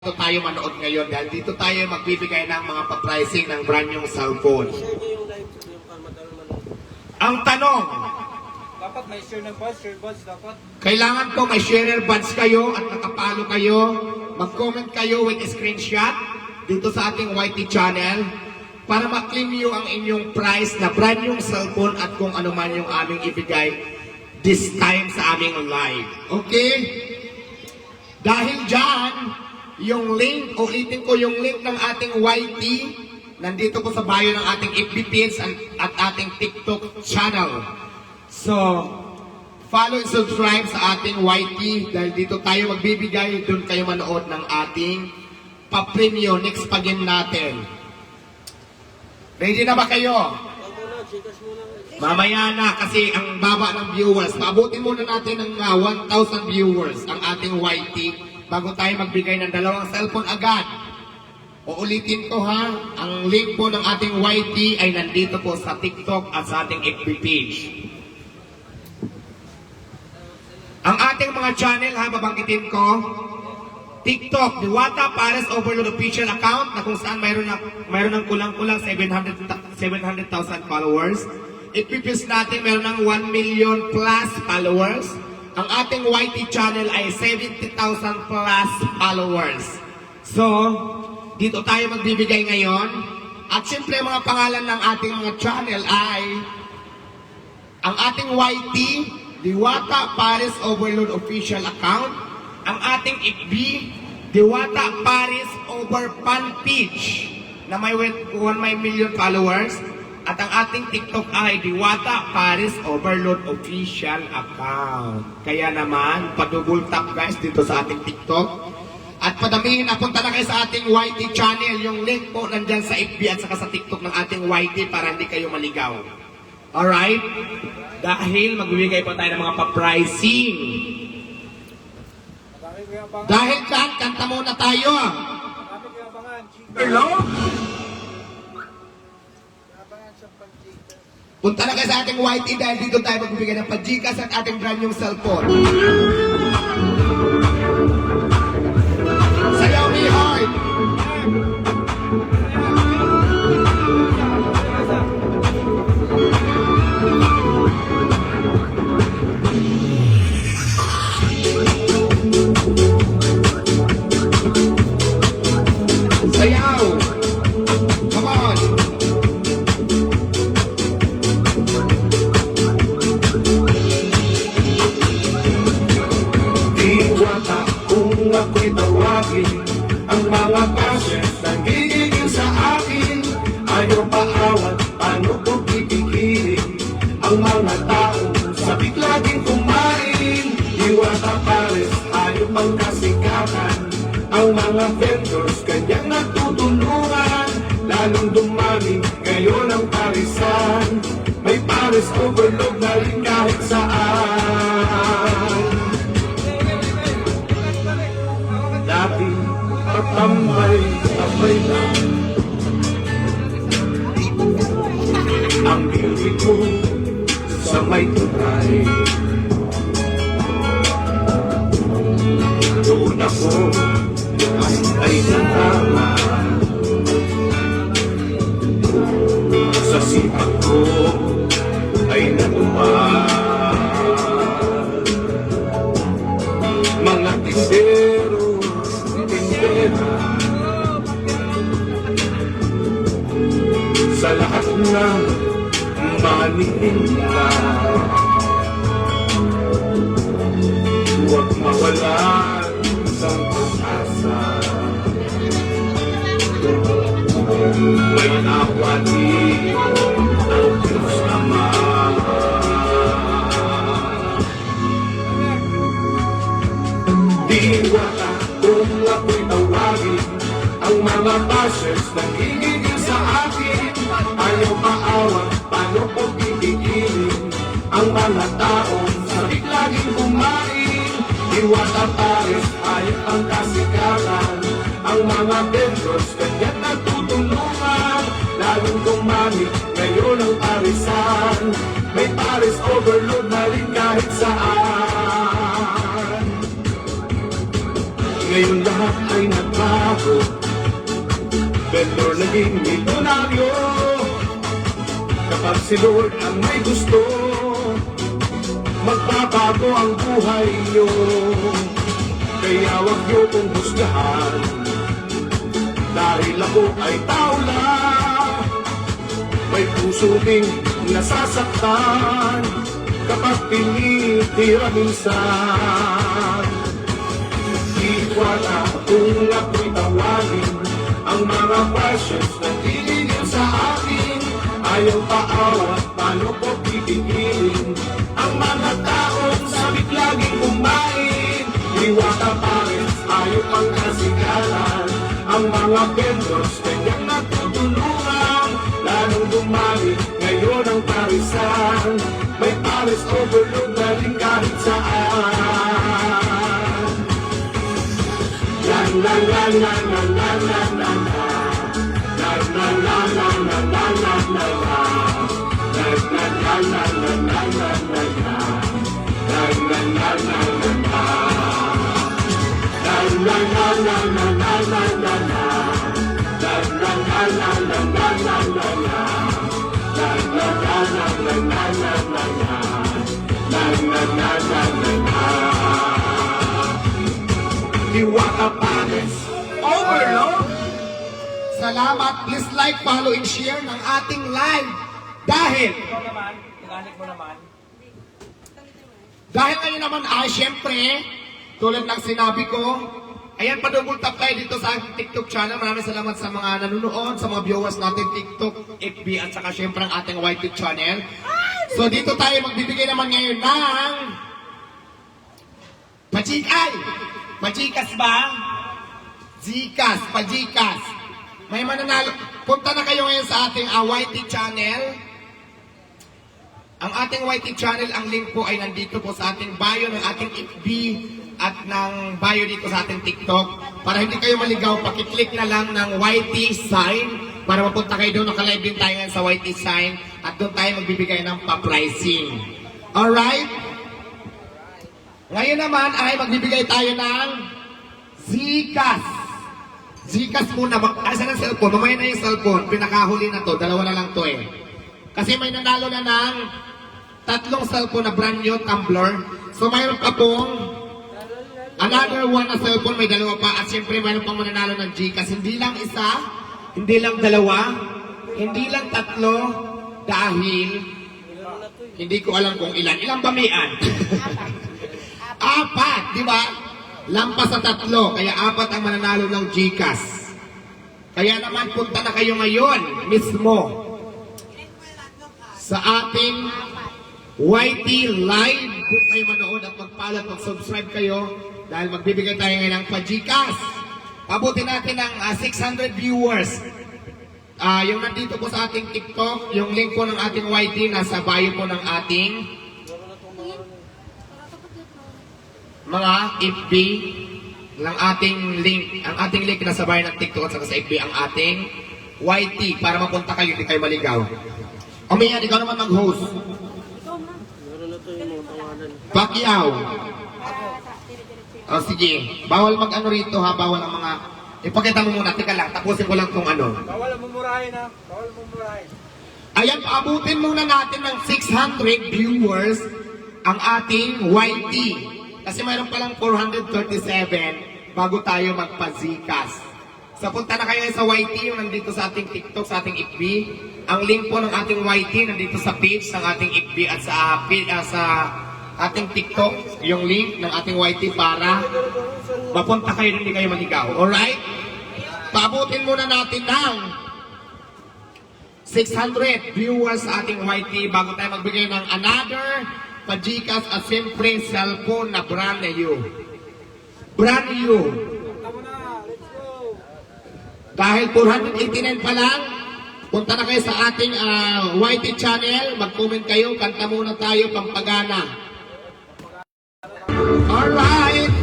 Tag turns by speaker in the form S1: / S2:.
S1: Dito tayo manood ngayon dahil dito tayo magbibigay ng mga pa-pricing ng brand new cellphone. Ang tanong,
S2: dapat may share ng buds, share buds dapat.
S1: kailangan po may share buds kayo at nakapalo kayo. Mag-comment kayo with a screenshot dito sa ating YT channel para ma-claim nyo ang inyong price na brand new cellphone at kung ano man yung aming ibigay this time sa aming live. Okay? Dahil dyan, yung link, ulitin ko yung link ng ating YT, nandito po sa bio ng ating FB page at ating TikTok channel. So, follow and subscribe sa ating YT dahil dito tayo magbibigay, doon kayo manood ng ating pa-premium next pa-game natin. Ready na ba kayo? Mamaya na kasi ang baba ng viewers. Paabutin muna natin ng 1,000 viewers ang ating YT bago tayo magbigay ng dalawang cellphone agad. Uulitin ko ha, ang link po ng ating YT ay nandito po sa TikTok at sa ating FB page. Ang ating mga channel ha, babanggitin ko. TikTok, Diwata Pares Overload Official Account na kung saan mayroon ng kulang-kulang 700,000 followers. FB page natin mayroon ng 1 million plus followers. Ang ating YT channel ay 70,000 plus followers. So, dito tayo magbibigay ngayon. At siyempre mga pangalan ng ating mga channel ay ang ating YT, Diwata Paris Overload Official Account. Ang ating FB, Diwata Paris Over Fan Page na may 1 million followers. At ang ating TikTok ay Diwata Paris Overload Official Account. Kaya naman, padouble tap guys dito sa ating TikTok. At padamihin na, punta na kayo sa ating YT channel. Yung link po nandyan sa FB at saka sa TikTok ng ating YT para hindi kayo maligaw. Alright? Dahil magbibigay po tayo ng mga pa-pricing. Dahil dyan, kanta muna tayo. Hello? Punta na kayo sa ating YT dahil dito tayo magbibigay ng pa-Gcash at ating brand new cellphone. Sayaw me hard! Sayaw! Come on!
S3: Diwata kung ako'y tawagin, ang mga boses nagigigil sa akin. Ayaw paawat, paano ko pipigilin ang mga taong sabik laging kumain. Diwata Pares, ayaw pang kasikatan, ang mga vendors kanyang natutulungan. Lalong dumami ngayon ang parisan, may Pares overload na rin kahit saan. Dati patambay lang ang beauty ko sa may tunay. Doon ako ay natama sa sipag ko ay natumad. Mga tindero sa lahat ng manininda, huwag mawalan sa pag-asa. May nawati ang Diyos Ama. Diwata kung ako'y tawagin, ang mga bashers nagigigil sa akin. Ayaw maawa, paano ko pipigilin ang mga taong sabik laging kumain. Diwata Pares, ayaw ang kasikatan, ang mga vendors kanya't natutulungan. Lalong dumami ngayon ang parisan, may Pares overload na rin kahit saan. Ngayon lahat ay nagpa nagbago. Vendor naging milyonaryo. Kapag si Lord ang may gusto, magbabago ang buhay niyo. Kaya wag niyo kong husgahan, dahil ako ay tao lang. May puso ding nasasaktan kapag pinitira minsan. Iwala kung ako'y tawagin, ang mga questions na tinigil sa akin. Ayaw paawat, paano ko pipigilin ang mga taong sabik laging kumain. Iwata pa rin, ayaw pang kasikalan. Ang mga vendors, kanyang natutulungan. Lalong dumami, ngayon ang parisan. May Paris overload na rin kahit saan. La la la la la la la la la. La la la la la la la la la. La la la la la la la la la. La la la la la la. La la la la la la la la la. La la la la la la la la la. La la la la la la la la la. La la la la la la. Diwata Pares Overload.
S1: Salamat. Please like, follow, and share ng ating live. Dahil
S2: Ikaw naman, organic mo naman.
S1: ngayon naman ay syempre, tulad ng sinabi ko, ayan, pa-double tap tayo dito sa aking TikTok channel. Maraming salamat sa mga nanonood, sa mga viewers natin TikTok, FB, at saka syempre ang ating YT channel. So dito tayo magbibigay naman ngayon ng Pajikas ba? Zikas, Pajikas. May mananalo. Punta na kayo ngayon sa ating YT channel. Ang ating YT channel, ang link po ay nandito po sa ating bio ng ating FB at ng bio dito sa ating TikTok. Para hindi kayo maligaw, pakiclick na lang ng YT sign para mapunta kayo doon. Nakalive din tayo ngayon sa YT sign at doon tayo magbibigay ng pa-pricing. Alright? Ngayon naman ay magbibigay tayo ng Zikas. Zikas muna. Saan ang cellphone? Mamaya na yung cellphone. Pinakahuli na to. Dalawa na lang to eh. Kasi may nanalo na ng 3 cellphone na brand new tumbler. So mayroon pa pong another one na cellphone. May 2 pa. At syempre mayroon pang mananalo ng Gcash. Hindi lang isa. Hindi lang 2. Hindi lang 3. Dahil hindi ko alam kung ilan. Ilang bamian? 4, di ba? Lampas sa 3, kaya 4 ang mananalo ng Gcash. Kaya naman punta na kayo ngayon mismo sa ating YT Live. Kung kayo manood at mag-follow at mag-subscribe kayo dahil magbibigay tayo ngayon ng pa-Gcash. Pabuti natin ng 600 viewers. Yung nandito po sa ating TikTok, yung link po ng ating YT nasa bio po ng ating mga FB ng ating link. Ang ating link nasa bio ng TikTok at saka sa FB ang ating YT para mapunta kayo, hindi kayo maligaw. Umiyan, ikaw naman mag-host. Pacquiao. O sige, bawal mag-ano rito ha, bawal ang mga... Ipakita mo muna, tika lang, tapusin ko lang kung ano.
S2: Bawal ang mumurahin ha. Bawal ang mumurahin.
S1: Ayan, paabutin muna natin ng 600 viewers ang ating YT. Kasi mayroon palang 437 bago tayo magpa-Zcash. So punta na kayo sa YT, yung nandito sa ating TikTok, sa ating FB. Ang link po ng ating YT nandito sa page ng ating FB at sa ating TikTok, yung link ng ating YT para mapunta kayo hindi kayo maligaw. Alright? Paabutin muna natin ng 600 viewers sa ating YT bago tayo magbigay ng another pa-Gcash at siyempre cellphone na brand new. Brand new.
S2: Tama na. Let's go.
S3: Dahil 489 pa lang, punta na kayo sa ating YT channel, mag-comment kayo, kanta muna tayo, Pampagana. Alright!